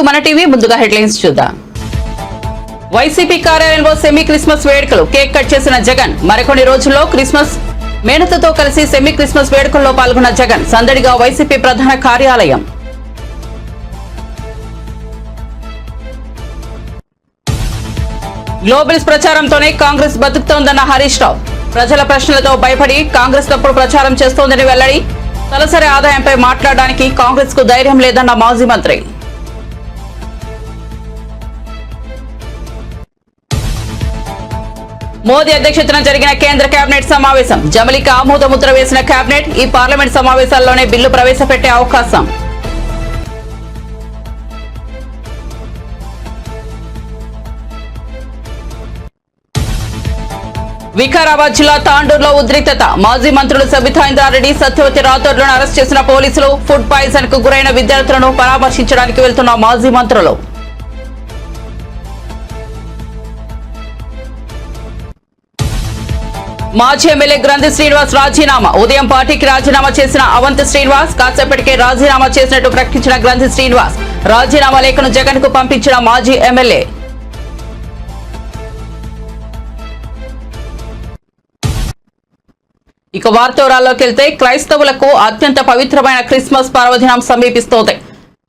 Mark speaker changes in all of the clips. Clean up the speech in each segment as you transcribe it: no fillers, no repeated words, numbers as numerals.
Speaker 1: మన టీవీ ముందుగా హెడ్లైన్స్ చూద్దాం. వైసీపీ కార్యాలయంలో సెమీ క్రిస్మస్ వేడుకలు. కేక్ కట్ చేసిన జగన్. మరికొన్ని రోజుల్లో క్రిస్మస్. మేనతతో కలిసి సెమీ క్రిస్మస్ వేడుకల్లో పాల్గొన్న జగన్. సందడిగా వైసీపీ ప్రధాన కార్యాలయం. గ్లోబల్స్ ప్రచారంతోనే కాంగ్రెస్ బతుకుతోందన్న హరీష్ రావు. ప్రజల ప్రశ్నలతో భయపడి కాంగ్రెస్ తప్పుడు ప్రచారం చేస్తోందని వెల్లడి. తలసరి ఆదాయంపై మాట్లాడడానికి కాంగ్రెస్ కు ధైర్యం లేదన్న మాజీ మంత్రి. మోదీ అధ్యక్షతన జరిగిన కేంద్ర కేబినెట్ సమావేశం. జమలిక ఆమోద ముద్ర వేసిన కేబినెట్. ఈ పార్లమెంట్ సమావేశాల్లోనే బిల్లు ప్రవేశపెట్టే అవకాశం. వికారాబాద్ జిల్లా తాండూరులో ఉద్రిక్తత. మాజీ మంత్రులు సబితా ఇంద్రారెడ్డి, సత్యవతి రాథోడ్లను అరెస్ట్ చేసిన పోలీసులు. ఫుడ్ పాయిజన్ కు గురైన విద్యార్థులను పరామర్శించడానికి వెళ్తున్న మాజీ మంత్రులు. మాజీ ఎమ్మెల్యే గ్రంథి శ్రీనివాస్ రాజీనామా. ఉదయం పార్టీకి రాజీనామా చేసిన అవంతి శ్రీనివాస్ కాసేపటికే రాజీనామా చేసినట్టు ప్రకటించిన గ్రంథి శ్రీనివాస్. రాజీనామా లేఖను జగన్ కు పంపించిన మాజీ ఎమ్మెల్యే. ఇక వార్తవరాల్లోకి వెళ్తే క్రైస్తవులకు అత్యంత పవిత్రమైన క్రిస్మస్ పర్వదినం సమీపిస్తోంది.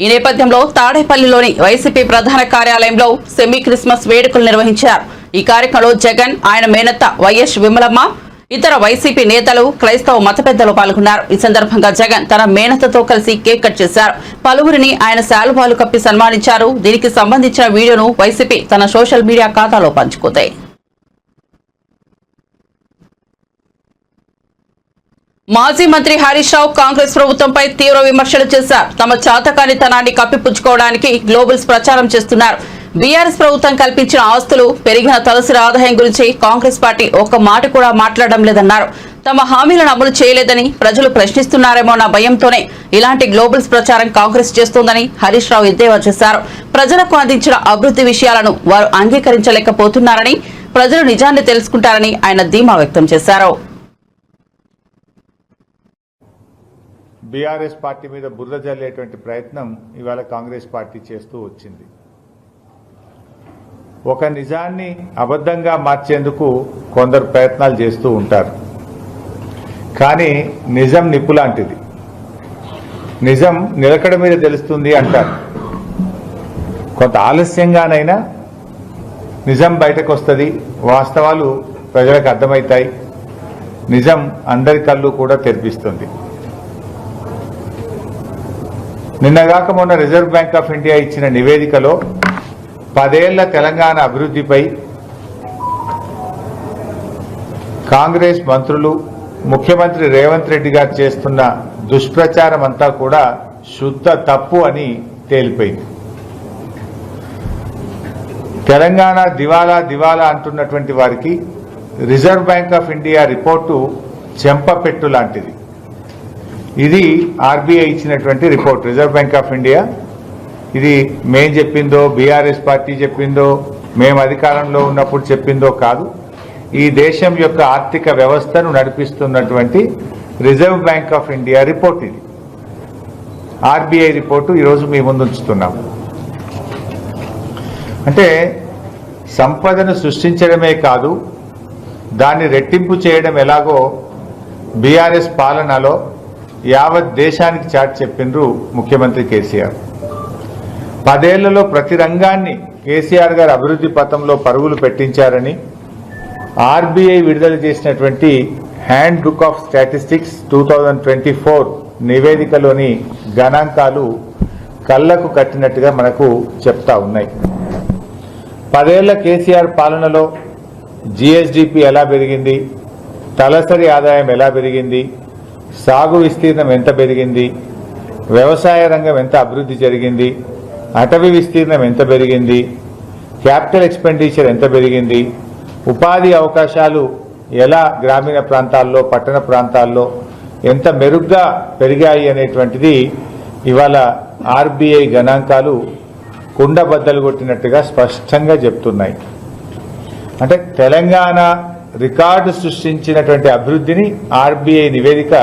Speaker 1: ఈ నేపథ్యంలో తాడేపల్లిలోని వైసీపీ ప్రధాన కార్యాలయంలో సెమీ క్రిస్మస్ వేడుకలు నిర్వహించారు. ఈ కార్యక్రమంలో జగన్, ఆయన మేనత్త వైఎస్ విమలమ్మ, ఇతర వైసీపీ నేతలు, క్రైస్తవ మత పెద్దలు పాల్గొన్నారు. ఈ సందర్భంగా జగన్ తన మేనత్తతో కలిసి కేక్ కట్ చేశారు. పలువురిని ఆయన శాలువాలు కప్పి సన్మానించారు. దీనికి సంబంధించిన వీడియోను వైసీపీ తన సోషల్ మీడియా ఖాతాలో పంచుకుంది. మాజీ మంత్రి హరీష్ రావు కాంగ్రెస్ ప్రభుత్వంపై తీవ్ర విమర్శలు చేశారు. తమ చాతకానితనాన్ని కప్పిపుచ్చుకోవడానికి గ్లోబల్స్ ప్రచారం చేస్తున్నారు. బీఆర్ఎస్ ప్రభుత్వం కల్పించిన ఆస్తులు, పెరిగిన తలసరి ఆదాయం గురించి కాంగ్రెస్ పార్టీ ఒక్క మాట కూడా మాట్లాడడం లేదన్నారు. తమ హామీలను అమలు చేయలేదని ప్రజలు ప్రశ్నిస్తున్నారేమోన్న భయంతోనే ఇలాంటి గ్లోబల్స్ ప్రచారం కాంగ్రెస్ చేస్తోందని హరీష్ రావు ఎద్దేవా చేశారు. ప్రజలకు అందించిన అభివృద్ధి విషయాలను వారు అంగీకరించలేకపోతున్నారని, ప్రజలు నిజాన్ని తెలుసుకుంటారని ఆయన ధీమా వ్యక్తం చేశారు.
Speaker 2: బీఆర్ఎస్ పార్టీ మీద బురద జల్లేటువంటి ప్రయత్నం ఇవాళ కాంగ్రెస్ పార్టీ చేస్తూ వచ్చింది. ఒక నిజాన్ని అబద్ధంగా మార్చేందుకు కొందరు ప్రయత్నాలు చేస్తూ ఉంటారు. కానీ నిజం నిప్పు లాంటిది. నిజం నిలకడ మీద తెలుస్తుంది అంటారు. కొంత ఆలస్యంగానైనా నిజం బయటకు వస్తుంది. వాస్తవాలు ప్రజలకు అర్థమవుతాయి. నిజం అందరి కళ్ళు కూడా తెరిపిస్తుంది. నిన్నగాక మొన్న రిజర్వ్ బ్యాంక్ ఆఫ్ ఇండియా ఇచ్చిన నివేదికలో 10 ఏళ్ల తెలంగాణ అభివృద్ధిపై కాంగ్రెస్ మంత్రులు, ముఖ్యమంత్రి రేవంత్ రెడ్డి గారు చేస్తున్న దుష్ప్రచారం అంతా కూడా శుద్ధ తప్పు అని తేలిపోయింది. తెలంగాణ దివాలా దివాలా అంటున్నటువంటి వారికి Reserve Bank of India report చెంపపెట్టు లాంటిది. ఇది ఆర్బీఐ ఇచ్చినటువంటి report. Reserve Bank of India ఇది మేం చెప్పిందో, బీఆర్ఎస్ పార్టీ చెప్పిందో, మేము అధికారంలో ఉన్నప్పుడు చెప్పిందో కాదు. ఈ దేశం యొక్క ఆర్థిక వ్యవస్థను నడిపిస్తున్నటువంటి Reserve Bank of India report ఇది. ఆర్బీఐ రిపోర్టు ఈరోజు మీ ముందు ఉంచుతున్నాం. అంటే సంపదను సృష్టించడమే కాదు, దాన్ని రెట్టింపు చేయడం ఎలాగో బీఆర్ఎస్ పాలనలో యావత్ దేశానికి చాటి చెప్పిండ్రు ముఖ్యమంత్రి కేసీఆర్. 10 ఏళ్లలో ప్రతి రంగాన్ని కేసీఆర్ గారు అభివృద్ధి పథంలో పరుగులు పెట్టించారని ఆర్బీఐ విడుదల చేసినటువంటి హ్యాండ్ బుక్ ఆఫ్ స్టాటిస్టిక్స్ 2024 నివేదికలోని గణాంకాలు కళ్లకు కట్టినట్టుగా మనకు చెప్తా ఉన్నాయి. 10 ఏళ్ల కేసీఆర్ పాలనలో జీఎస్డీపీ ఎలా పెరిగింది, తలసరి ఆదాయం ఎలా పెరిగింది, సాగు విస్తీర్ణం ఎంత పెరిగింది, వ్యవసాయ రంగం ఎంత అభివృద్ధి జరిగింది, అటవీ విస్తీర్ణం ఎంత పెరిగింది, క్యాపిటల్ ఎక్స్పెండిచర్ ఎంత పెరిగింది, ఉపాధి అవకాశాలు ఎలా గ్రామీణ ప్రాంతాల్లో, పట్టణ ప్రాంతాల్లో ఎంత మెరుగ్గా పెరిగాయి అనేటువంటిది ఇవాళ ఆర్బీఐ గణాంకాలు కుండబద్దలు కొట్టినట్టుగా స్పష్టంగా చెప్తున్నాయి. అంటే తెలంగాణ రికార్డు సృష్టించినటువంటి అభివృద్ధిని ఆర్బీఐ నివేదిక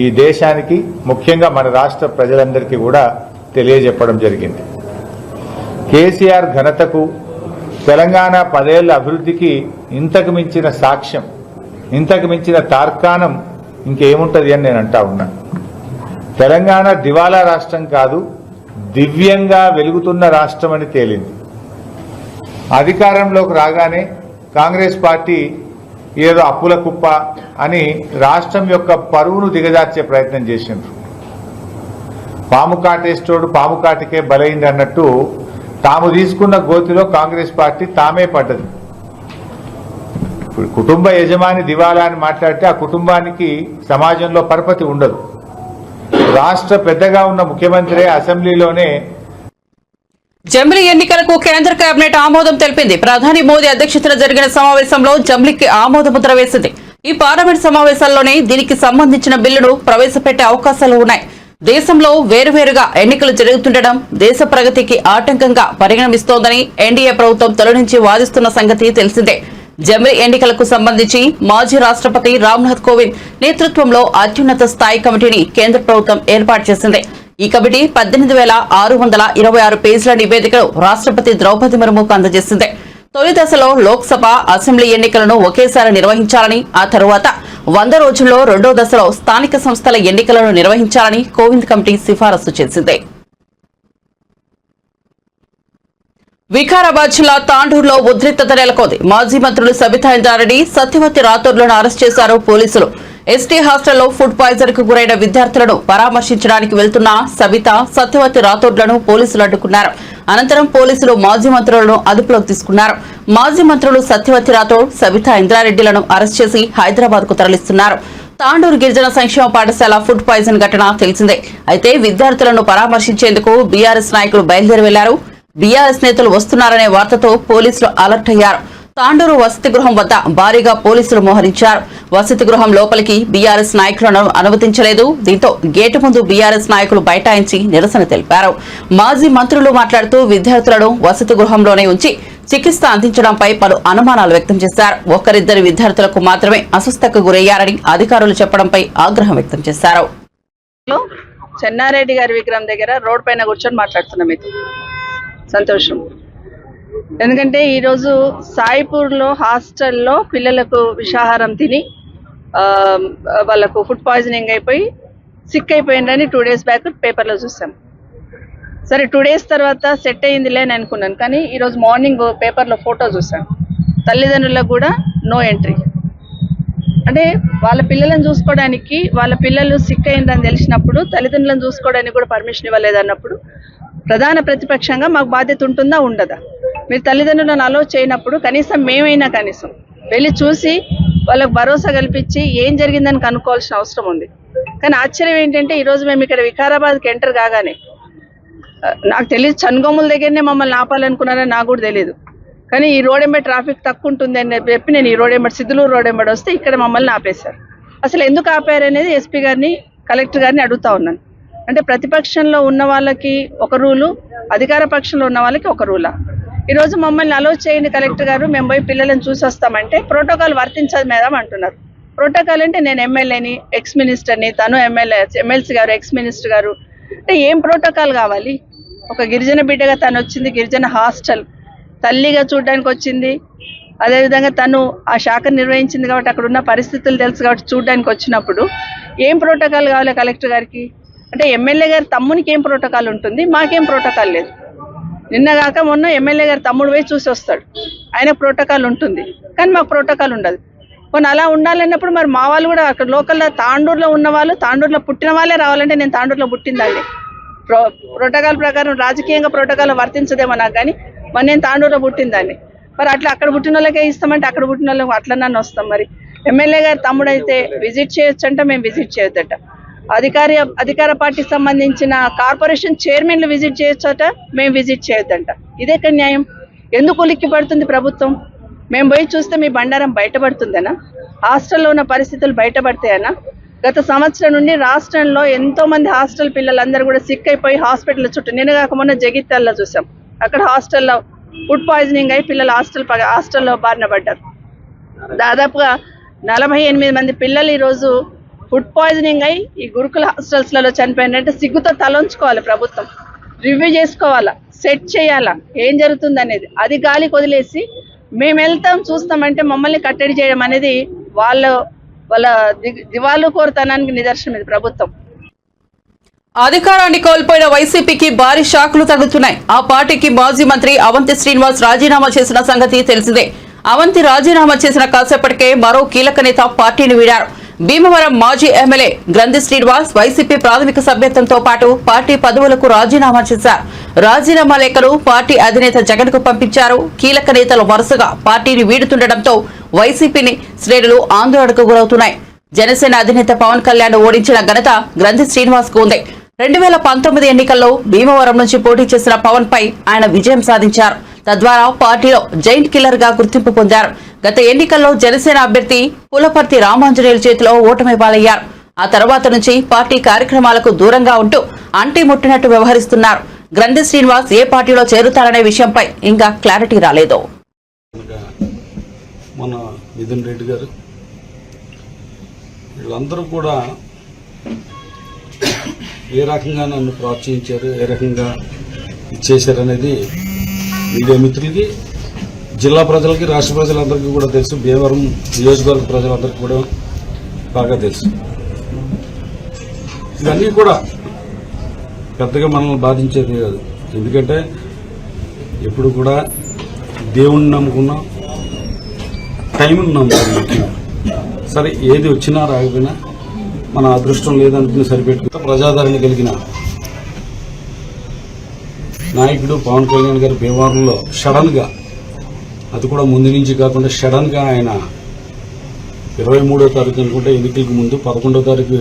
Speaker 2: ఈ దేశానికి, ముఖ్యంగా మన రాష్ట్ర ప్రజలందరికీ కూడా తెలియజెప్పడం జరిగింది. కేసీఆర్ ఘనతకు తెలంగాణ 10 ఏళ్ల అభివృద్ధికి ఇంతకు మించిన సాక్ష్యం, ఇంతకు మించిన తార్కాణం ఇంకేముంటుంది అని నేను అంటా ఉన్నా. తెలంగాణ దివాలా రాష్ట్రం కాదు, దివ్యంగా వెలుగుతున్న రాష్ట్రం అని తేలింది. అధికారంలోకి రాగానే కాంగ్రెస్ పార్టీ ఏదో అప్పుల కుప్ప అని రాష్ట్రం యొక్క పరువును దిగజార్చే ప్రయత్నం చేసిండ్రు. పాము కాటేస్తోడు పాము కాటికే బలైంది అన్నట్టు తాము తీసుకున్న గోతిలో కాంగ్రెస్ పార్టీ తామే పడ్డది. ఇప్పుడు కుటుంబ యజమాని దివాలా అని మాట్లాడితే ఆ కుటుంబానికి సమాజంలో పరపతి ఉండదు. రాష్ట్ర పెద్దగా ఉన్న ముఖ్యమంత్రి అసెంబ్లీలోనే
Speaker 1: జమిలి ఎన్నికలకు కేంద్ర కేబినెట్ ఆమోదం తెలిపింది. ప్రధాని మోదీ అధ్యక్షతన జరిగిన సమావేశంలో జమిలికి ఆమోద ముద్ర వేసింది. ఈ పార్లమెంట్ సమావేశాల్లోనే దీనికి సంబంధించిన బిల్లును ప్రవేశపెట్టే అవకాశాలు ఉన్నాయి. దేశంలో వేరువేరుగా ఎన్నికలు జరుగుతుండడం దేశ ప్రగతికి ఆటంకంగా పరిగణిస్తోందని ఎన్డీఏ ప్రభుత్వం తొలి నుంచి వాదిస్తున్న సంగతి తెలిసిందే. జమిలి ఎన్నికలకు సంబంధించి మాజీ రాష్ట్రపతి రామ్నాథ్ కోవింద్ నేతృత్వంలో అత్యున్నత స్థాయి కమిటీని కేంద్ర ప్రభుత్వం ఏర్పాటు చేసింది. ఈ కమిటీ 18,626 పేజీల నివేదికను రాష్ట్రపతి ద్రౌపది ముర్ముకు అందజేసింది. తొలి దశలో లోక్సభ, అసెంబ్లీ ఎన్నికలను ఒకేసారి నిర్వహించాలని, ఆ తరువాత 100 రోజుల్లో రెండో దశలో స్థానిక సంస్థల ఎన్నికలను నిర్వహించాలని కోవింద్ కమిటీ సిఫారసు చేసింది. వికారాబాద్ జిల్లా తాండూరులో ఉద్రిక్తత నెలకొంది. మాజీ మంత్రులు సబితా ఇంద్రారెడ్డి, సత్యవతి రాథోడ్లను అరెస్ట్ చేశారు పోలీసులు. ఎస్టీ హాస్టల్లో ఫుడ్ పాయిజన్ కు గురైన విద్యార్థులను పరామర్శించడానికి వెళ్తున్న సబితా, సత్యవతి రాథోడ్లను పోలీసులు అడ్డుకున్నారు. అనంతరం పోలీసులు మాజీ మంత్రులను అదుపులోకి తీసుకున్నారు. మాజీ మంత్రులు సత్యవతి రాథోడ్, సబితా ఇంద్రారెడ్డిలను అరెస్ట్ చేసి హైదరాబాద్ కు తరలిస్తున్నారు. తాండూరు గిరిజన సంక్షేమ పాఠశాల ఫుడ్ పాయిజన్ ఘటన తెలిసిందే. అయితే విద్యార్థులను పరామర్శించేందుకు బీఆర్ఎస్ నాయకులు బయలుదేరి వెళ్లారు. బీఆర్ఎస్ నేతలు వస్తున్నారనే వార్తతో పోలీసులు అలర్ట్ అయ్యారు. తాండూరు వసతి గృహం వద్ద భారీగా పోలీసులు మోహరించారు. వసతి గృహం లోపలికి బీఆర్ఎస్ నాయకులను అనుమతించలేదు. దీంతో గేటు ముందు బీఆర్ఎస్ నాయకులు బైఠాయించి నిరసన తెలిపారు. మాజీ మంత్రులు మాట్లాడుతూ విద్యార్థులను వసతి గృహంలోనే ఉంచి చికిత్స అందించడంపై పలు అనుమానాలు వ్యక్తం చేశారు. ఒక్కరిద్దరు విద్యార్థులకు మాత్రమే అస్వస్థతకు గురయ్యారని అధికారులు చెప్పడంపై ఆగ్రహం వ్యక్తం చేశారు.
Speaker 3: చెన్నారెడ్డి గారి విగ్రహం దగ్గర రోడ్ పైన కూర్చొని మాట్లాడుతున్నాం. మీకు సంతోషం, ఎందుకంటే ఈరోజు సాయిపూర్లో హాస్టల్లో పిల్లలకు విషాహారం తిని వాళ్ళకు ఫుడ్ పాయిజనింగ్ అయిపోయి సిక్ అయిపోయిందని 2 days బ్యాక్ పేపర్లో చూసాం. సరే 2 days తర్వాత సెట్ అయ్యిందిలే అని అనుకున్నాను. కానీ ఈరోజు మార్నింగ్ పేపర్లో ఫోటో చూసాను. తల్లిదండ్రులకు కూడా నో ఎంట్రీ. అంటే వాళ్ళ పిల్లలను చూసుకోవడానికి, వాళ్ళ పిల్లలు సిక్ అయిందని తెలిసినప్పుడు తల్లిదండ్రులను చూసుకోవడానికి కూడా పర్మిషన్ ఇవ్వలేదన్నప్పుడు ప్రధాన ప్రతిపక్షంగా మాకు బాధ్యత ఉంటుందా ఉండదా? మీరు తల్లిదండ్రులను అలో చేయనప్పుడు కనీసం మేమైనా కనీసం వెళ్ళి చూసి వాళ్ళకు భరోసా కల్పించి ఏం జరిగిందని కనుక్కోవాల్సిన అవసరం ఉంది. కానీ ఆశ్చర్యం ఏంటంటే ఈరోజు మేము ఇక్కడ వికారాబాద్కి ఎంటర్ కాగానే, నాకు తెలియదు చన్గోముల దగ్గరనే మమ్మల్ని ఆపాలనుకున్నారని నాకు కూడా తెలియదు. కానీ ఈ రోడ్ ఎంబడి ట్రాఫిక్ తక్కువ ఉంటుంది అని చెప్పి నేను ఈ రోడ్ ఎంబడి సిద్ధులూరు రోడ్ ఎంబడి వస్తే ఇక్కడ మమ్మల్ని ఆపేశారు. అసలు ఎందుకు ఆపారు అనేది ఎస్పీ గారిని, కలెక్టర్ గారిని అడుగుతా ఉన్నాను. అంటే ప్రతిపక్షంలో ఉన్న వాళ్ళకి ఒక రూలు, అధికార పక్షంలో ఉన్న వాళ్ళకి ఒక రూలా? ఈరోజు మమ్మల్ని అలో చేయండి కలెక్టర్ గారు, మేము పోయి పిల్లలను చూసి వస్తామంటే ప్రోటోకాల్ వర్తించదు మేడం అంటున్నారు. ప్రోటోకాల్ అంటే నేను ఎమ్మెల్యేని, ఎక్స్ మినిస్టర్ని, తను ఎమ్మెల్సీ గారు, ఎక్స్ మినిస్టర్ గారు, అంటే ఏం ప్రోటోకాల్ కావాలి? ఒక గిరిజన బిడ్డగా తను వచ్చింది, గిరిజన హాస్టల్ తల్లిగా చూడడానికి వచ్చింది. అదేవిధంగా తను ఆ శాఖను నిర్వహించింది కాబట్టి అక్కడ ఉన్న పరిస్థితులు తెలుసు కాబట్టి చూడడానికి వచ్చినప్పుడు ఏం ప్రోటోకాల్ కావాలి కలెక్టర్ గారికి? అంటే ఎమ్మెల్యే గారి తమ్మునికి ఏం ప్రోటోకాల్ ఉంటుంది, మాకేం ప్రోటోకాల్ లేదు. నిన్నగాక మొన్న ఎమ్మెల్యే గారు తమ్ముడు పోయి చూసి వస్తాడు, ఆయన ప్రోటోకాల్ ఉంటుంది, కానీ మాకు ప్రోటోకాల్ ఉండదు. కొన్ని అలా ఉండాలన్నప్పుడు మరి మా వాళ్ళు కూడా అక్కడ లోకల్లో తాండూరులో ఉన్న వాళ్ళు, తాండూరులో పుట్టిన వాళ్ళే రావాలంటే నేను తాండూరులో పుట్టిందండి. ప్రోటోకాల్ ప్రకారం రాజకీయంగా ప్రోటోకాల్ వర్తించదేమో నాకు, కానీ మరి నేను తాండూరులో పుట్టిందాన్ని. మరి అట్లా అక్కడ పుట్టిన వాళ్ళకే ఇస్తామంటే అక్కడ పుట్టిన వాళ్ళకి అట్లన్నా వస్తాం. మరి ఎమ్మెల్యే గారు తమ్ముడు అయితే విజిట్ చేయొచ్చంట, మేము విజిట్ చేయొద్దట. అధికార పార్టీకి సంబంధించిన కార్పొరేషన్ చైర్మన్లు విజిట్ చేయొచ్చట, మేము విజిట్ చేయొద్దంట. ఇదే న్యాయం? ఎందుకు ఉలిక్కి పడుతుంది ప్రభుత్వం? మేము పోయి చూస్తే మీ బండారం బయటపడుతుందనా? హాస్టల్లో ఉన్న పరిస్థితులు బయటపడతాయనా? గత సంవత్సరం నుండి రాష్ట్రంలో ఎంతో మంది హాస్టల్ పిల్లలందరూ కూడా సిక్ అయిపోయి హాస్పిటల్ చుట్టూ, నిన్నగాక మొన్న జగిత్యాలలో చూసాం, అక్కడ హాస్టల్లో ఫుడ్ పాయిజనింగ్ అయి పిల్లలు హాస్టల్లో బారిన పడ్డారు. దాదాపుగా 48 మంది పిల్లలు ఈరోజు ఫుడ్ పాయిజనింగ్ అయి ఈ గురుకుల హాస్టల్స్లలో చనిపోయినట్టే సిగ్గుతో తలంచుకోవాలి ప్రభుత్వం. రివ్యూ చేసుకోవాలా, సెట్ చేయాలా ఏం జరుగుతుంది అనేది. అది గాలికి వదిలేసి మేము వెళ్తాం చూస్తామంటే మమ్మల్ని కట్టడి చేయడం అనేది వాళ్ళ దివాళు కోరుతనానికి నిదర్శనం ఇది ప్రభుత్వం.
Speaker 1: అధికారాన్ని కోల్పోయిన వైసీపీకి భారీ షాకులు తగులుతున్నాయి. ఆ పార్టీకి మాజీ మంత్రి అవంతి శ్రీనివాస్ రాజీనామా చేసిన సంగతి తెలిసిందే. అవంతి రాజీనామా చేసిన కాసేపటికే మరో కీలక నేత పార్టీని వీడారు. భీమవరం మాజీ ఎమ్మెల్యే గ్రంథి శ్రీనివాస్ వైసీపీ ప్రాథమిక సభ్యత్వంతో పాటు పార్టీ పదవులకు రాజీనామా చేశారు. రాజీనామా లేఖలు పార్టీ అధినేత జగన్ కు పంపించారు. కీలక నేతలు వరుసగా పార్టీని వీడుతుండటంతో వైసీపీని శ్రేణులు ఆందోళనకు గురవుతున్నాయి. జనసేన అధినేత పవన్ కళ్యాణ్ ఓడించిన ఘనత గ్రంథి శ్రీనివాస్ కు ఉంది. 2019 ఎన్నికల్లో భీమవరం నుంచి పోటీ చేసిన పవన్ పై ఆయన విజయం సాధించారు. తద్వారా పార్టీలో జైంట్ కిల్లర్ గా గుర్తింపు పొందారు. గత ఎన్నికల్లో జనసేన అభ్యర్థి పులపర్తి రామాంజనేయుల చేతిలో ఓటమి పాలయ్యారు. ఆ తర్వాత నుంచి పార్టీ కార్యక్రమాలకు దూరంగా ఉంటూ అంటి ముట్టినట్టు వ్యవహరిస్తున్నారు. గ్రంథి శ్రీనివాస్ ఏ పార్టీలో చేరుతారనే విషయంపై ఇంకా క్లారిటీ రాలేదు.
Speaker 4: మన మిథున్ రెడ్డి గారు వీళ్ళందరూ కూడా ఏ రకంగా నన్ను ప్రోత్సహించారు, ఏ రకంగా ఇచ్చేశారనేది మీడియా మిత్రులకి, జిల్లా ప్రజలకి, రాష్ట్ర ప్రజలందరికీ కూడా తెలుసు. భీమవరం నియోజకవర్గ ప్రజలందరికీ కూడా బాగా తెలుసు. ఇవన్నీ కూడా పెద్దగా మనల్ని బాధించేది కాదు. ఎందుకంటే ఎప్పుడు కూడా దేవుణ్ణి నమ్ముకున్నాం, టైంని నమ్ముకున్నాం. సరే ఏది వచ్చినా రాకపోయినా మన అదృష్టం లేదనుకుని సరిపెట్టుకుంటే ప్రజాదరణ కలిగిన నాయకుడు పవన్ కళ్యాణ్ గారు భీమవరంలో సడన్ గా, అది కూడా ముందు నుంచి కాకుండా సడన్ గా ఆయన 23వ తారీఖు అనుకుంటే ఎన్నికలకు ముందు 11వ తారీఖు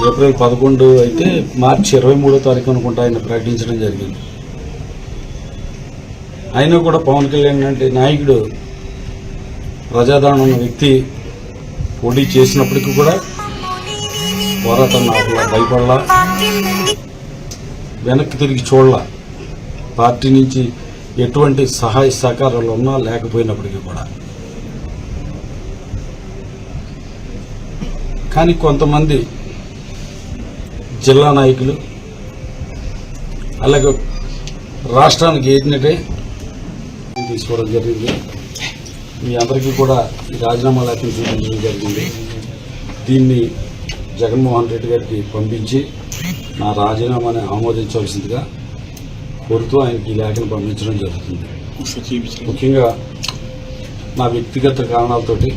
Speaker 4: ఏప్రిల్ 11 అయితే మార్చి 23వ తారీఖు అనుకుంటా ఆయన ప్రకటించడం జరిగింది. అయినా కూడా పవన్ కళ్యాణ్ అంటే నాయకుడు, ప్రజాదరణ ఉన్న వ్యక్తి పోటీ చేసినప్పటికీ కూడా పోరాటం ఆపలా, భయపడలా, వెనక్కి తిరిగి చూడలా. పార్టీ నుంచి ఎటువంటి సహాయ సహకారాలు ఉన్నా లేకపోయినప్పటికీ కూడా. కానీ కొంతమంది జిల్లా నాయకులు అలాగే రాష్ట్రానికి ఏదినట్టే తీసుకోవడం జరిగింది. మీ అందరికీ కూడా ఈ రాజీనామా లేఖను చూపించడం జరిగింది. దీన్ని జగన్మోహన్ రెడ్డి గారికి పంపించి నా రాజీనామాని ఆమోదించవలసిందిగా కోరుతూ ఆయనకి ఈ లేఖను పంపించడం జరుగుతుంది. ముఖ్యంగా నా వ్యక్తిగత కారణాలతోటి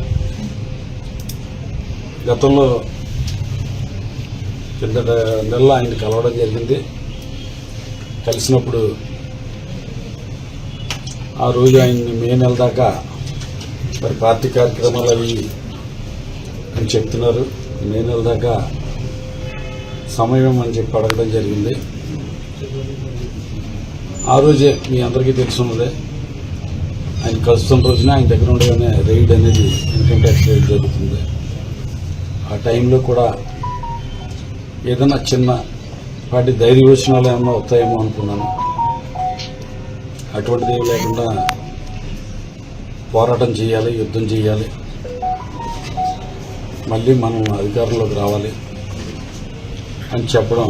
Speaker 4: గతంలో కిందట నెల ఆయన్ని కలవడం జరిగింది. కలిసినప్పుడు ఆ రోజు ఆయన్ని మే నెల దాకా మరి పార్టీ కార్యక్రమాలు అవి అని చెప్తున్నారు. మే నెల దాకా సమయం అని చెప్పి అడగడం జరిగింది. ఆ రోజే మీ అందరికీ తెలుసున్నదే, ఆయన కలుస్తున్న రోజున ఆయన దగ్గర ఉండగానే రైడ్ అనేది ఇన్కమ్ ట్యాక్స్ రైడ్ జరుగుతుంది. ఆ టైంలో కూడా ఏదైనా చిన్న వాటి ధైర్యవచనాలు ఏమన్నా వస్తాయేమో అనుకున్నాను. అటువంటిది ఏం లేకుండా పోరాటం చేయాలి, యుద్ధం చేయాలి, మళ్ళీ మనం అధికారంలోకి రావాలి అని చెప్పడం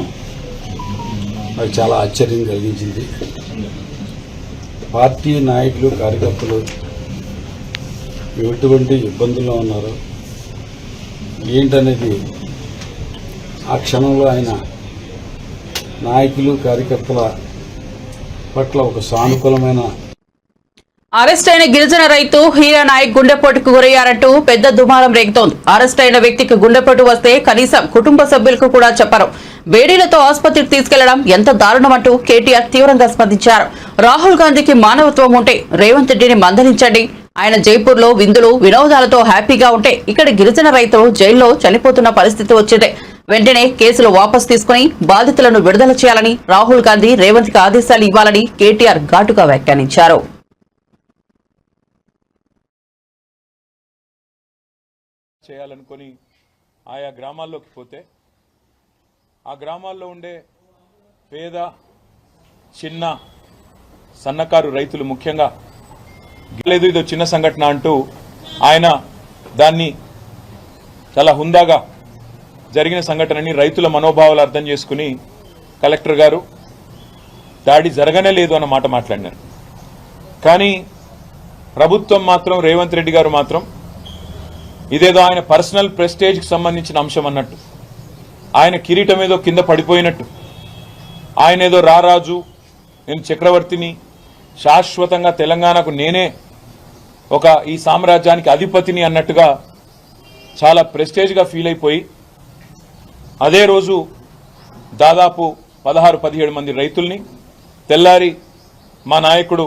Speaker 4: నాకు చాలా ఆశ్చర్యం కలిగించింది. పార్టీ నాయకులు, కార్యకర్తలు ఎటువంటి ఇబ్బందుల్లో ఉన్నారు ఏంటనేది ఆ క్షణంలో ఆయన నాయకులు, కార్యకర్తల పట్ల ఒక సానుకూలమైన.
Speaker 1: అరెస్ట్ అయిన గిరిజన రైతు హీరా నాయక్ గుండెపోటుకు గురయ్యారంటూ పెద్ద దుమారం రేగుతోంది. అరెస్ట్ అయిన వ్యక్తికి గుండెపోటు వస్తే కనీసం కుటుంబ సభ్యులకు కూడా చెప్పరు. వేడీలతో ఆసుపత్రికి తీసుకెళ్లడం ఎంత దారుణమంటూ కేటీఆర్ తీవ్రంగా స్పందించారు. రాహుల్ గాంధీకి మానవత్వం ఉంటే రేవంత్ రెడ్డిని మందలించండి. ఆయన జైపూర్ లో విందులు వినోదాలతో హ్యాపీగా ఉంటే ఇక్కడ గిరిజన రైతులు జైల్లో చనిపోతున్న పరిస్థితి వచ్చింది. వెంటనే కేసులు వాపసు తీసుకుని బాధితులను విడుదల చేయాలని రాహుల్ గాంధీ రేవంత్ కి ఆదేశాలు ఇవ్వాలని కేటీఆర్ ఘాటుగా వ్యాఖ్యానించారు.
Speaker 5: చేయాలనుకొని ఆయా గ్రామాల్లోకి పోతే ఆ గ్రామాల్లో ఉండే పేద, చిన్న, సన్నకారు రైతులు ముఖ్యంగా లేదు ఇదో చిన్న సంఘటన అంటూ ఆయన దాన్ని చాలా హుందాగా జరిగిన సంఘటనని రైతుల మనోభావాలు అర్థం చేసుకుని కలెక్టర్ గారు దాడి జరగనే లేదు అన్న మాట మాట్లాడినారు. కానీ ప్రభుత్వం మాత్రం, రేవంత్ రెడ్డి గారు మాత్రం ఇదేదో ఆయన పర్సనల్ ప్రెస్టేజ్కి సంబంధించిన అంశం అన్నట్టు, ఆయన కిరీటం ఏదో కింద పడిపోయినట్టు, ఆయన ఏదో రారాజు, నేను చక్రవర్తిని, శాశ్వతంగా తెలంగాణకు నేనే ఈ సామ్రాజ్యానికి అధిపతిని అన్నట్టుగా చాలా ప్రెస్టేజ్గా ఫీల్ అయిపోయి అదే రోజు దాదాపు 16-17 మంది రైతుల్ని తెల్లారి మా నాయకుడు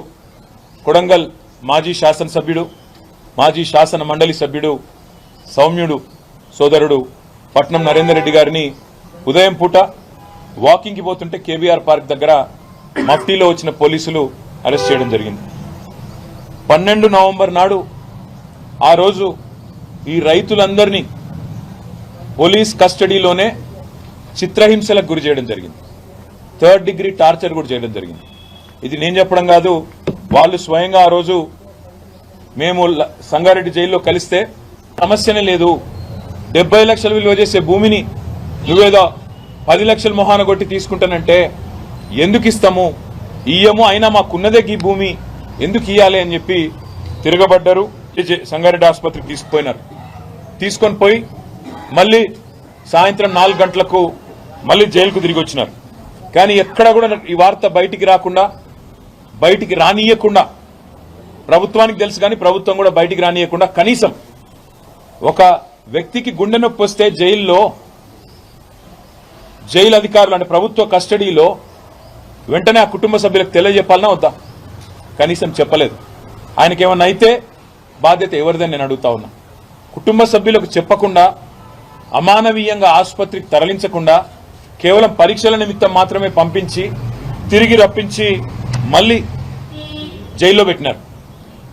Speaker 5: కొడంగల్ మాజీ శాసనసభ్యుడు, మాజీ శాసన మండలి సభ్యుడు, సౌమ్యుడు సోదరుడు పట్నం నరేందర్ రెడ్డి గారిని ఉదయం పూట వాకింగ్కి పోతుంటే కేబీఆర్ పార్క్ దగ్గర మఫ్టీలో వచ్చిన పోలీసులు అరెస్ట్ చేయడం జరిగింది. 12 నవంబర్ నాడు ఆ రోజు ఈ రైతులందరినీ పోలీస్ కస్టడీలోనే చిత్రహింసలకు గురి చేయడం జరిగింది. 3rd డిగ్రీ టార్చర్ కూడా చేయడం జరిగింది. ఇది నేను చెప్పడం కాదు, వాళ్ళు స్వయంగా ఆ రోజు మేము సంగారెడ్డి జైల్లో కలిస్తే సమస్యనే లేదు, 70 లక్షలు విలువ చేసే భూమిని నువ్వేదో 10 లక్షల మొహాన కొట్టి తీసుకుంటానంటే ఎందుకు ఇస్తాము, ఇయ్యము, అయినా మాకున్నదే ఈ భూమి ఎందుకు ఇయ్యాలి అని చెప్పి తిరగబడ్డారు. సంగారెడ్డి ఆసుపత్రికి తీసుకుపోయినారు. తీసుకొని పోయి మళ్ళీ సాయంత్రం 4 గంటలకు మళ్ళీ జైలుకు తిరిగి వచ్చినారు. కానీ ఎక్కడ కూడా ఈ వార్త బయటికి రానియకుండా ప్రభుత్వానికి తెలుసు, కానీ ప్రభుత్వం కూడా బయటికి రానియకుండా కనీసం ఒక వ్యక్తికి గుండె నొప్పి వస్తే జైలు అధికారులు అంటే ప్రభుత్వ కస్టడీలో వెంటనే ఆ కుటుంబ సభ్యులకు తెలియజెప్పాలన్నా వద్దా? కనీసం చెప్పలేదు. ఆయనకేమన్నా అయితే బాధ్యత ఎవరిదని నేను అడుగుతా ఉన్నా. కుటుంబ సభ్యులకు చెప్పకుండా, అమానవీయంగా ఆసుపత్రికి తరలించకుండా, కేవలం పరీక్షల నిమిత్తం మాత్రమే పంపించి తిరిగి రప్పించి మళ్ళీ జైల్లో పెట్టినారు.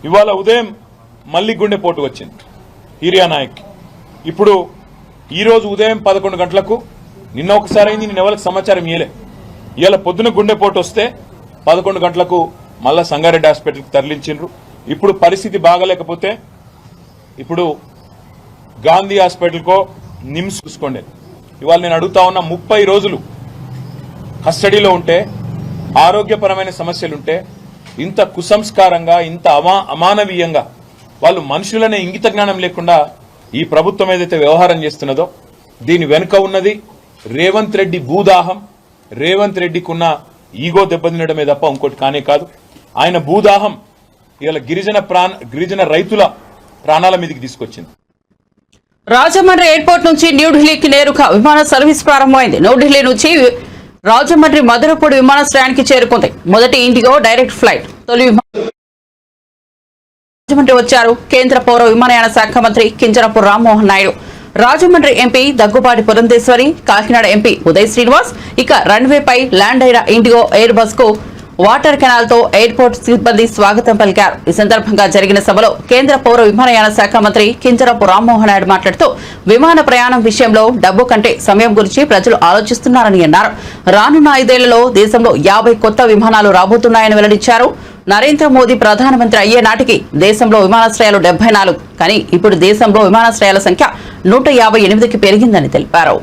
Speaker 5: ఇవాళ ఉదయం మళ్ళీ గుండెపోటు వచ్చింది హీరియా నాయక్. ఇప్పుడు ఈరోజు ఉదయం 11 గంటలకు, నిన్న ఒకసారి అయింది, నేను ఎవరికి సమాచారం ఇయ్యలే, ఇవాళ పొద్దున గుండెపోటు వస్తే 11 గంటలకు మళ్ళా సంగారెడ్డి హాస్పిటల్కి తరలించిండ్రు. ఇప్పుడు పరిస్థితి బాగలేకపోతే ఇప్పుడు గాంధీ హాస్పిటల్కో నిమ్స్ చూసుకోండి. ఇవాళ నేను అడుగుతా ఉన్నా, 30 రోజులు కస్టడీలో ఉంటే, ఆరోగ్యపరమైన సమస్యలుంటే, ఇంత కుసంస్కారంగా, ఇంత అమానవీయంగా వాళ్ళు మనుషులనే ఇంగిత జ్ఞానం లేకుండా ఈ ప్రభుత్వం ఏదైతే వ్యవహారం చేస్తున్నదో దీని వెనుక ఉన్నది రేవంత్ రెడ్డి భూదాహం, రేవంత్ రెడ్డికి ఉన్న ఈగో దెబ్బతినడమే తప్ప ఇంకోటి కానే కాదు. ఆయన భూదాహం ఇవాళ గిరిజన రైతుల ప్రాణాల మీదకి తీసుకొచ్చింది.
Speaker 1: రాజమండ్రి ఎయిర్పోర్ట్ నుంచి న్యూఢిల్లీకి నేరుగా విమాన సర్వీస్ ప్రారంభమైంది. న్యూఢిల్లీ నుంచి రాజమండ్రి మధురపూడి విమానాశ్రయానికి చేరుకుంది మొదటి ఇండిగో డైరెక్ట్ ఫ్లైట్. తొలి రాజమండ్రి వచ్చారు కేంద్ర పౌర విమానయాన శాఖ మంత్రి కింజరాపు రామ్మోహన్ నాయుడు, రాజమండ్రి ఎంపీ దగ్గుబాటి పురంధేశ్వరి, కాకినాడ ఎంపీ ఉదయ్ శ్రీనివాస్. ఇక రన్వేపై ల్యాండ్ అయిన ఇండిగో ఎయిర్ బస్ కు వాటర్ కెనాల్ తో ఎయిర్పోర్ట్ సిబ్బంది స్వాగతం పలికారు. ఈ సందర్భంగా జరిగిన సభలో కేంద్ర పౌర విమానయాన శాఖ మంత్రి కింజరాపు రామ్మోహన్ నాయుడు మాట్లాడుతూ విమాన ప్రయాణం విషయంలో డబ్బు కంటే సమయం గురించి ప్రజలు ఆలోచిస్తున్నారని అన్నారు. రానున్న 5 ఏళ్లలో దేశంలో 50 కొత్త విమానాలు రాబోతున్నాయని వెల్లడించారు. నరేంద్ర మోదీ ప్రధానమంత్రి అయ్యే నాటికి దేశంలో విమానాశ్రయాలు 74, కానీ ఇప్పుడు దేశంలో విమానాశ్రయాల సంఖ్య 158కి పెరిగిందని తెలిపారు.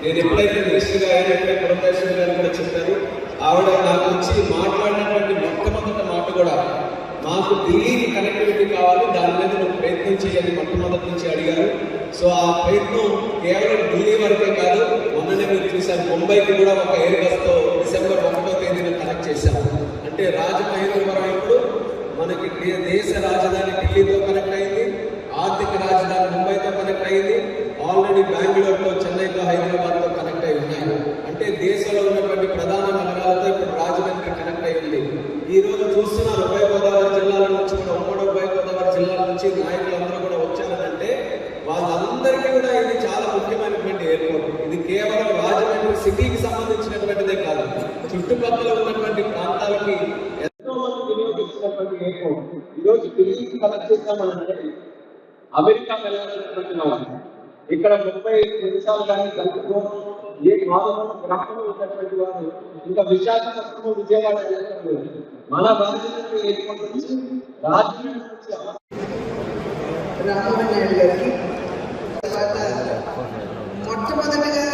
Speaker 6: నేను ఎప్పుడైతే మినిస్టర్ గారు పురంధేశ్వరి గారు కూడా చెప్పారు, ఆవిడ నాకు వచ్చి మాట్లాడినటువంటి మొట్టమొదటి మాట కూడా మాకు ఢిల్లీకి కనెక్టివిటీ కావాలి, దాని మీద నువ్వు ప్రయత్నం చేయాలి మొట్టమొదటి నుంచి అడిగారు. సో ఆ ప్రయత్నం కేవలం ఢిల్లీ వరకే కాదు, మొన్ననే మీరు చూశారు ముంబైకి కూడా ఒక ఎయిర్ బస్తో డిసెంబర్ 1వ తేదీన కనెక్ట్ చేశాము. అంటే రాజమహేంద్రవరం ఇప్పుడు మనకి దేశ రాజధాని ఢిల్లీతో కనెక్ట్ అయింది, ఆర్థిక రాజధాని ముంబైతో కనెక్ట్ అయింది, ఆల్రెడీ బెంగళూరుతో, చెన్నైతో, హైదరాబాద్తో కనెక్ట్ అయి ఉన్నాయి. అంటే దేశంలో ఉన్నటువంటి ప్రధాన నగరాలతో ఇప్పుడు రాజమండ్రి కనెక్ట్ అయి ఉంది. ఈ రోజు చూస్తున్నారు ఉభయ గోదావరి జిల్లాల నుంచి కూడా, ఉమ్మడి ఉభయ గోదావరి జిల్లాల నుంచి నాయకులందరూ కూడా వచ్చారనంటే వాళ్ళందరికీ కూడా ఇది చాలా ముఖ్యమైనటువంటి ఎయిర్పోర్ట్. ఇది కేవలం రాజమండ్రి సిటీకి సంబంధించినటువంటిదే కాదు, చుట్టుపక్కల ఉన్నటువంటి ప్రాంతాలకి ఎంతో మంది వినియోగిస్తున్నటువంటి ఎయిర్పోర్ట్. ఈరోజు ఢిల్లీకి కనెక్ట్ చేస్తామనంటే అమెరికా వెళ్ళాలన్నటువంటి వాళ్ళు ఇక్కడ 30 నిమిషాలు కానీ గంటలో ఏ గ్రామంలో ఉన్నటువంటి వారు ఇంకా విశాఖపట్నం, విజయవాడ మన బాధ్యతకు ఏర్పడుతుంది రాజకీయ
Speaker 7: రామ్మోహన్ నాయుడు గారికి. తర్వాత మొట్టమొదటిగా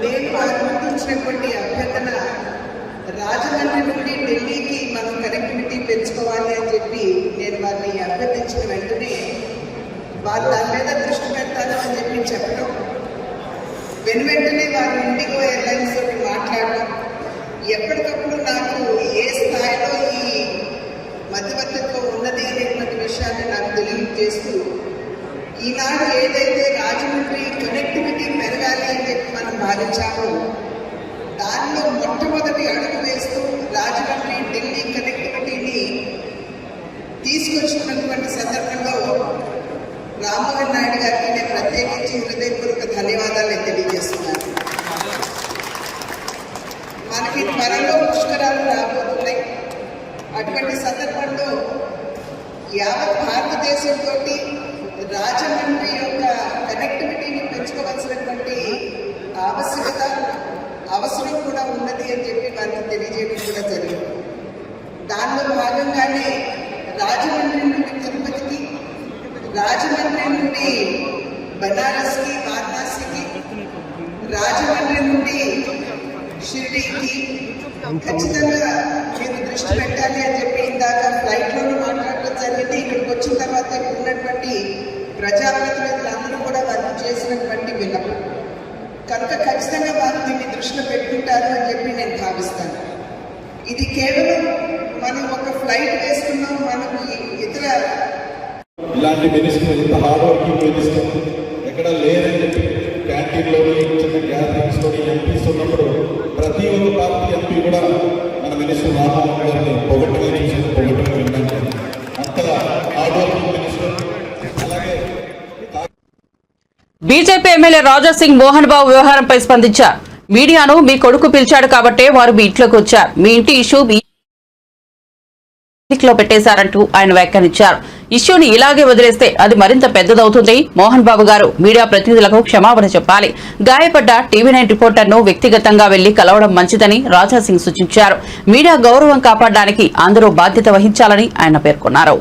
Speaker 7: నేను అభ్యర్థించినటువంటి అభ్యర్థన రాజమండ్రి నుండి ఢిల్లీకి మనం కనెక్టివిటీ పెంచుకోవాలి అని చెప్పి నేను వారిని అభ్యర్థించిన వెంటనే వారు దాని మీద దృష్టి పెడతాను అని చెప్పి చెప్పడం, వెంటనే వారు ఇండిగో ఎయిర్లైన్స్ తోటి మాట్లాడడం, ఎప్పటికప్పుడు నాకు ఏ స్థాయిలో ఈ మధ్యవర్తిత్వం ఉన్నది అనేటువంటి విషయాన్ని నాకు తెలియజేస్తూ, ఈనాడు ఏదైతే రాజమండ్రి కనెక్టివిటీ పెరగాలి అని చెప్పి మనం భావించామో దానిలో మొట్టమొదటి అడుగు వేస్తూ రాజమండ్రి ఢిల్లీ కనెక్టివిటీని తీసుకొచ్చినటువంటి సందర్భంలో రామ్మోహన్ నాయుడు గారికి నేను ప్రత్యేకించి హృదయపూర్వక ధన్యవాదాలు తెలియజేస్తున్నాను. మనకి త్వరలో పుష్కరాలు రాబోతున్నాయి. అటువంటి సందర్భంలో యావత్ భారతదేశంతో రాజమండ్రి యొక్క కనెక్టివిటీని పెంచుకోవాల్సినటువంటి ఆవశ్యకత, అవసరం కూడా ఉన్నది అని చెప్పి వారికి తెలియజేయడం కూడా జరిగింది. దానిలో భాగంగానే రాజమండ్రి నుండి తిరుపతికి, రాజమండ్రి నుండి బనారస్కి, వారణాసికి, రాజమండ్రి నుండి షిరిడీకి ఖచ్చితంగా మీరు దృష్టి పెట్టాలి అని చెప్పి ఇందాక ఫ్లైట్లోనూ మాట్లాడటం జరిగింది. ఇక్కడికి వచ్చిన తర్వాత ఉన్నటువంటి ప్రజాప్రతినిధులందరూ కూడా వారికి చేసినటువంటి విన్నపం కనుక ఖచ్చితంగా వారు దీన్ని దృష్టిలో పెట్టుకుంటారు అని చెప్పి నేను భావిస్తాను. ఇది కేవలం మనం ఒక ఫ్లైట్ వేసుకున్నాం, మనకు ఇతర
Speaker 6: ఇలాంటి మినిస్టర్ ఇంత హార్డ్ వర్కింగ్ మినిస్టర్ ఎక్కడ లేదని చెప్పి క్యాంటీన్లోని చిన్న గ్యాదరింగ్స్లోని ఎంపీస్ ఉన్నప్పుడు ప్రతి ఒక్క పార్టీ ఎంపీ కూడా మన మినిస్టర్ రామ్మోహన్ గారిని పొగట్టుగా చూసి పొగట్టుగా విన్నాను. అంత హార్డ్ వర్కింగ్ మినిస్టర్. అలాగే
Speaker 1: బీజేపీ ఎమ్మెల్యే రాజా సింగ్ మోహన్ బాబు వ్యవహారంపై స్పందించారు. మీడియాను మీ కొడుకు పిలిచాడు కాబట్టే వారు మీ ఇంట్లోకి వచ్చారు. మీ ఇంటి ఇష్యూ లో పెట్టేశారంటూ ఆయన వ్యాఖ్యానించారు. ఇష్యూని ఇలాగే వదిలేస్తే అది మరింత పెద్దదవుతుంది. మోహన్ బాబు గారు మీడియా ప్రతినిధులకు క్షమాపణ చెప్పాలి. గాయపడ్డ టీవీ9 రిపోర్టర్ను వ్యక్తిగతంగా వెళ్లి కలవడం మంచిదని రాజా సింగ్ సూచించారు. మీడియా గౌరవం కాపాడడానికి అందరూ బాధ్యత వహించాలని ఆయన పేర్కొన్నారు.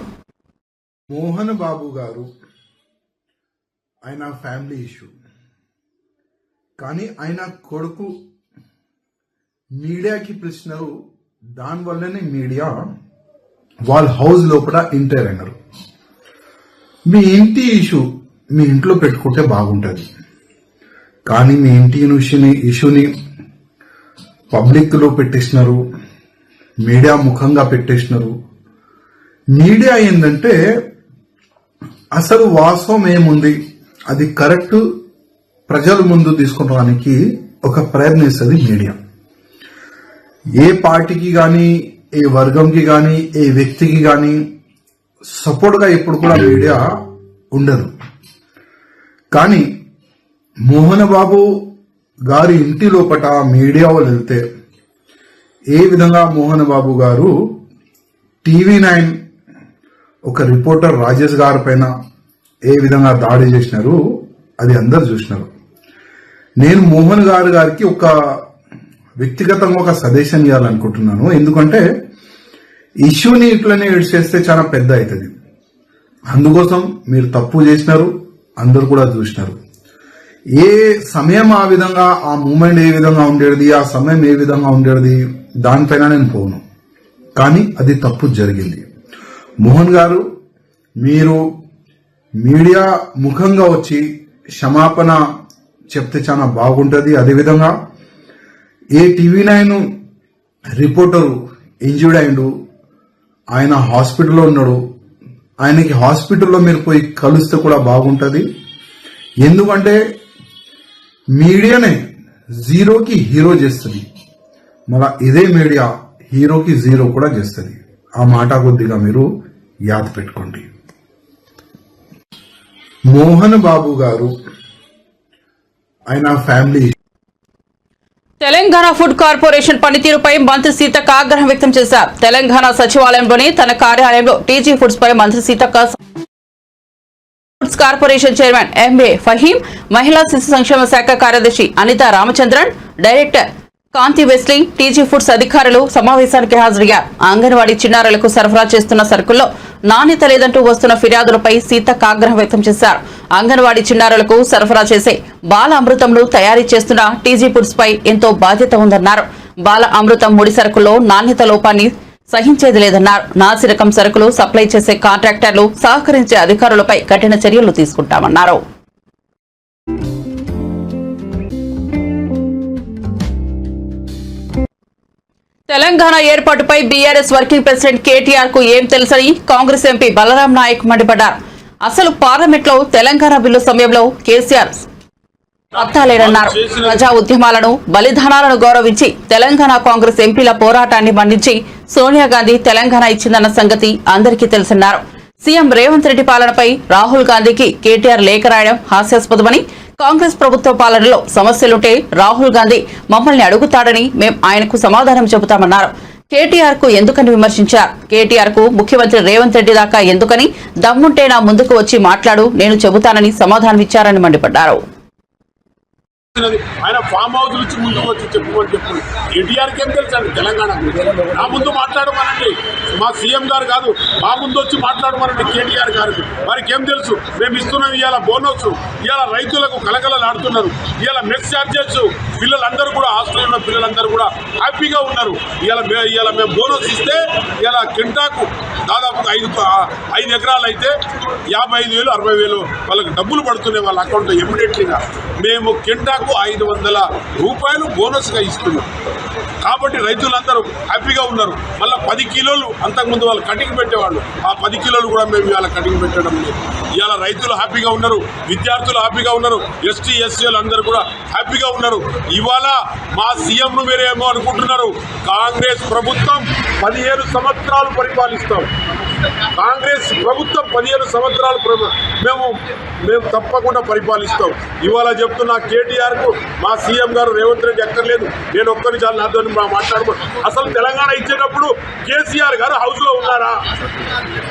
Speaker 8: మోహన్ బాబు గారు ఆయన ఫ్యామిలీ ఇష్యూ, కానీ ఆయన కొడుకు మీడియాకి పిలిచినారు. దానివల్లనే మీడియా వాళ్ళ హౌస్ లోపల ఎంటర్ అయినారు. మీ ఇంటి ఇష్యూ మీ ఇంట్లో పెట్టుకుంటే బాగుంటుంది, కానీ మీ ఇంటి ఇష్యూని పబ్లిక్ లో పెట్టేసినారు, మీడియా ముఖంగా పెట్టేసినారు. మీడియా ఏంటంటే అసలు వాస్తవం ఏముంది అది కరెక్ట్ ప్రజల ముందు తీసుకురావడానికి ఒక ప్రయత్నిస్తుంది మీడియా. ఏ పార్టీకి కానీ, ఏ వర్గంకి కానీ, ఏ వ్యక్తికి కానీ సపోర్ట్ గా ఇప్పుడు కూడా మీడియా ఉండదు. కానీ మోహన్ బాబు గారి ఇంటి లోపల మీడియా వాళ్ళు వెళ్తే ఏ విధంగా మోహన్ బాబు గారు టీవీ9 ఒక రిపోర్టర్ రాజేష్ గారి పైన ఏ విధంగా దాడి చేసినారు అది అందరు చూసినారు. నేను మోహన్ గారికి ఒక వ్యక్తిగతంగా ఒక సజెషన్ ఇవ్వాలనుకుంటున్నాను. ఎందుకంటే ఇష్యూని ఇట్లనే చేస్తే చాలా పెద్ద అవుతుంది. అందుకోసం మీరు తప్పు చేసినారు, అందరు కూడా చూసినారు. ఏ సమయం ఆ విధంగా, ఆ మూమెంట్ ఏ విధంగా ఉండేది, ఆ సమయం ఏ విధంగా ఉండేది దానిపైన నేను పోను, కానీ అది తప్పు జరిగింది. మోహన్ గారు మీరు మీడియా ముఖంగా వచ్చి క్షమాపణ చెప్తే చాలా బాగుంటుంది. అదేవిధంగా ఏ టీవీ9 రిపోర్టరు ఇంజూర్డ్ అయిండు, ఆయన హాస్పిటల్లో ఉన్నాడు, ఆయనకి హాస్పిటల్లో మీరు పోయి కలిస్తే కూడా బాగుంటుంది. ఎందుకంటే మీడియానే జీరోకి హీరో చేస్తుంది, మళ్ళా ఇదే మీడియా హీరోకి జీరో కూడా చేస్తుంది. ఆ మాట కొద్దిగా మీరు యాద పెట్టుకోండి. మోహన్ బాబు గారు ఆయన ఫ్యామిలీ.
Speaker 1: తెలంగాణ ఫుడ్ కార్పొరేషన్ పనితీరుపై మంత్రి సీతక్క ఆగ్రహం వ్యక్తం చేశారు. తెలంగాణ సచివాలయంలోని తన కార్యాలయంలో టీజీ ఫుడ్స్ పై మంత్రి Seethakka, foods corporation chairman MA Faheem, మహిళా శిశు సంక్షేమ శాఖ కార్యదర్శి అనితా రామచంద్రన్, డైరెక్టర్ కాంతి వెస్లీ, టీజీ ఫుడ్స్ అధికారులు సమావేశానికి హాజరయ్యారు. అంగన్వాడీ చిన్నారులకు సరఫరా చేస్తున్న సరుకుల్లో నాణ్యత లేదంటూ వస్తున్న ఫిర్యాదులపై సీతక్క ఆగ్రహం వ్యక్తం చేశారు. అంగన్వాడీ చిన్నారులకు సరఫరా చేసే బాల అమృతంను తయారీ చేస్తున్న టీజీ ఫుడ్స్ పై ఎంతో బాధ్యత ఉందన్నారు. బాల అమృతం ముడి సరుకుల్లో నాణ్యత లోపాన్ని సహించేది లేదన్నారు. నాసిరకం సరుకులు సప్లై చేసే కాంట్రాక్టర్లు సహకరించే అధికారులపై కఠిన చర్యలు తీసుకుంటామన్నారు. తెలంగాణ ఏర్పాటుపై బీఆర్ఎస్ వర్కింగ్ ప్రెసిడెంట్ కేటీఆర్ కు ఏం తెలుసని కాంగ్రెస్ ఎంపీ బలరాం నాయక్ మండిపడ్డారు. అసలు పార్లమెంట్ లో తెలంగాణ బిల్లు సమయంలో కేసీఆర్ అత్తాలేరన్నారు. ప్రజా ఉద్యమాలను బలిదానాలను గౌరవించి తెలంగాణ కాంగ్రెస్ ఎంపీల పోరాటాన్ని మన్నించి సోనియా గాంధీ తెలంగాణ ఇచ్చిందన్న సంగతి అందరికీ తెలుసన్నారు. సీఎం రేవంత్ రెడ్డి పాలనపై రాహుల్ గాంధీకి కేటీఆర్ లేఖ రాయడం హాస్యాస్పదమని, కాంగ్రెస్ ప్రభుత్వ పాలనలో సమస్యలుంటే రాహుల్ గాంధీ మమ్మల్ని అడుగుతాడని మేం ఆయనకు సమాధానం చెబుతామన్నారు. కేటీఆర్ కు ఎందుకని విమర్శించారు. కేటీఆర్ కు ముఖ్యమంత్రి రేవంత్ రెడ్డి దాకా ఎందుకని, దమ్ముంటే నా ముందుకు వచ్చి మాట్లాడు, నేను చెబుతానని సమాధానమిచ్చారని మండిపడ్డారు.
Speaker 9: ఆయన ఫామ్ హౌస్ నుంచి ముందుకు వచ్చి చెప్పుకొని చెప్పు. కేటీఆర్కి ఏం తెలుసు అండి తెలంగాణ నా ముందు మాట్లాడమనండి. మా సీఎం గారు కాదు, మా ముందు వచ్చి మాట్లాడమనండి కేటీఆర్ గారు. వారికి ఏం తెలుసు? మేము ఇస్తున్నాం ఇవాళ బోనస్, ఇవాళ రైతులకు కలకలలాడుతున్నారు. ఇవాళ మెస్ ఛార్జెస్, పిల్లలందరూ కూడా హాస్టల్లో ఉన్న పిల్లలందరూ కూడా హ్యాపీగా ఉన్నారు. ఇవాళ మేము బోనస్ ఇస్తే ఇవాళ కింటాకు దాదాపు 5 ఎకరాలు అయితే 55,000 60,000 వాళ్ళకి డబ్బులు పడుతున్నాయి వాళ్ళ అకౌంట్లో ఇమ్మీడియట్లీగా. మేము కింటాకు 500 రూపాయలు బోనస్గా ఇస్తున్నాం. కాబట్టి రైతులందరూ హ్యాపీగా ఉన్నారు. మళ్ళీ 10 కిలోలు అంతకుముందు వాళ్ళు కటింగ్ పెట్టేవాళ్ళు, ఆ 10 కిలోలు కూడా మేము ఇవాళ కటింగ్ పెట్టడం లేదు. ఇవాళ రైతులు హ్యాపీగా ఉన్నారు, విద్యార్థులు హ్యాపీగా ఉన్నారు, ఎస్టీ ఎస్సీలు అందరూ కూడా హ్యాపీగా ఉన్నారు. ఇవాళ మా సీఎంను మీరేమో అనుకుంటున్నారు. కాంగ్రెస్ ప్రభుత్వం 15 సంవత్సరాలు పరిపాలిస్తాం. కాంగ్రెస్ ప్రభుత్వం 15 సంవత్సరాలు మేము తప్పకుండా పరిపాలిస్తాం. ఇవాళ చెప్తున్నా కేటీఆర్కు మా సీఎం గారు రేవంత్ రెడ్డి ఎక్కర్లేదు, నేను ఒక్కరి చాలు నాతో మాట్లాడుకో. అసలు తెలంగాణ ఇచ్చేటప్పుడు కేసీఆర్ గారు హౌస్లో ఉన్నారా?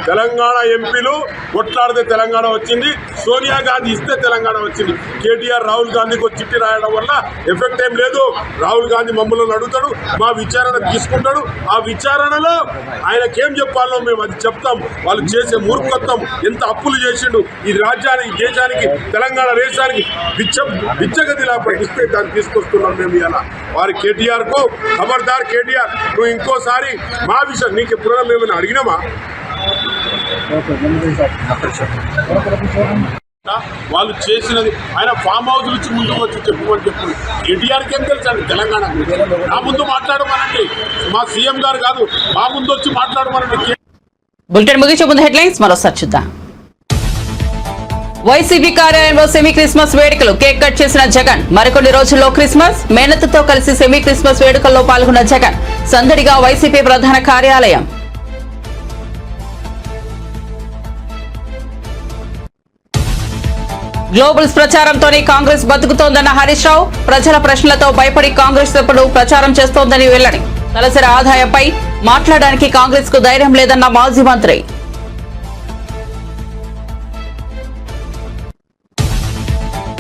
Speaker 9: తెలంగాణ ఎంపీలు కొట్లాడితే తెలంగాణ వచ్చింది, సోనియా గాంధీ ఇస్తే తెలంగాణ వచ్చింది. కేటీఆర్ రాహుల్ గాంధీకి చిట్టి రాయడం వల్ల ఎఫెక్ట్ ఏం లేదు. రాహుల్ గాంధీ మమ్మల్ని అడుగుతాడు, మా విచారణ తీసుకుంటాడు. ఆ విచారణలో ఆయనకేం చెప్పాలో మేము అది చెప్తాం. వాళ్ళు చేసే మూర్ఖత్వం, ఎంత అప్పులు చేసిండు ఈ రాజ్యానికి, దేశానికి, తెలంగాణ దేశానికి బిచ్చగతిలా పట్టిస్తే దాన్ని తీసుకొస్తున్నాం మేము ఇలా. వారి కేటీఆర్ కు ఖబర్దార్ కేటీఆర్, నువ్వు ఇంకోసారి మా విషయం నీకు ఎప్పుడైనా మేము అడిగినామా? వాళ్ళు చేసినది ఆయన ఫామ్ హౌస్ నుంచి ముందుకు వచ్చి చెప్పుకొని చెప్పు. కేటీఆర్కి ఏం తెలుసు అండి తెలంగాణ నా ముందు మాట్లాడమనండి. మా సీఎం గారు కాదు, మా ముందు వచ్చి మాట్లాడమనండి.
Speaker 1: బులెటిన్ ముగించే ముందు హెడ్లైన్స్ మరోసారి చూద్దాం. వైసీపీ కార్యాలయంలో సెమీ క్రిస్మస్ వేడుకలు, కేక్ కట్ చేసిన జగన్. మరికొన్ని రోజుల్లో క్రిస్మస్, మేనత్తతో కలిసి సెమీ క్రిస్మస్ వేడుకల్లో పాల్గొన్న జగన్. సందడిగా వైసీపీ ప్రధాన కార్యాలయం. గ్లోబల్స్ ప్రచారంతోనే కాంగ్రెస్ బతుకుతోందన్న హరీష్ రావు. ప్రజల ప్రశ్నలతో భయపడి కాంగ్రెస్ ఎప్పుడు ప్రచారం చేస్తోందని వెల్లడి. తలసరి ఆదాయంపై మాట్లాడడానికి కాంగ్రెస్ కు ధైర్యం లేదన్న మాజీ మంత్రి.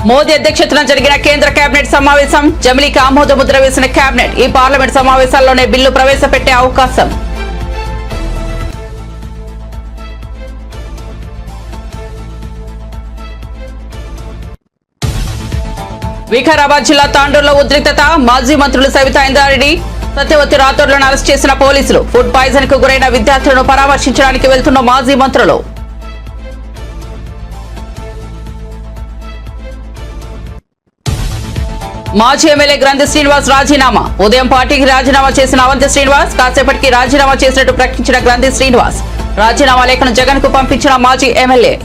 Speaker 1: మోదీ అధ్యక్షతన జరిగిన కేంద్ర కేబినెట్ సమావేశం. జమిలీకి ఆమోద ముద్ర వేసిన కేబినెట్. ఈ పార్లమెంట్ సమావేశాల్లోనే బిల్లు ప్రవేశపెట్టే అవకాశం. వికారాబాద్ జిల్లా తాండూరులో ఉద్రిక్తత. మాజీ మంత్రులు సవితా ఇంద్రారెడ్డి, సత్యవతి రాథోడ్లను అరెస్ట్ చేసిన పోలీసులు. ఫుడ్ పాయిజన్ కు గురైన విద్యార్థులను పరామర్శించడానికి వెళ్తున్న మాజీ మంత్రులు. మాజీ ఎమ్మెల్యే గ్రంథి శ్రీనివాస్ రాజీనామా. ఉదయం పార్టీకి రాజీనామా చేసిన అవంతి శ్రీనివాస్, కాసేపటికి రాజీనామా చేసినట్టు ప్రకటించిన గ్రంథి శ్రీనివాస్. రాజీనామా లేఖను జగన్ కు పంపించిన మాజీ ఎమ్మెల్యే.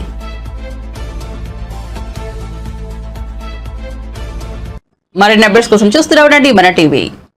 Speaker 1: మరిన్ని అప్డేట్స్ కోసం చూస్తూనే ఉండండి మన టీవీ.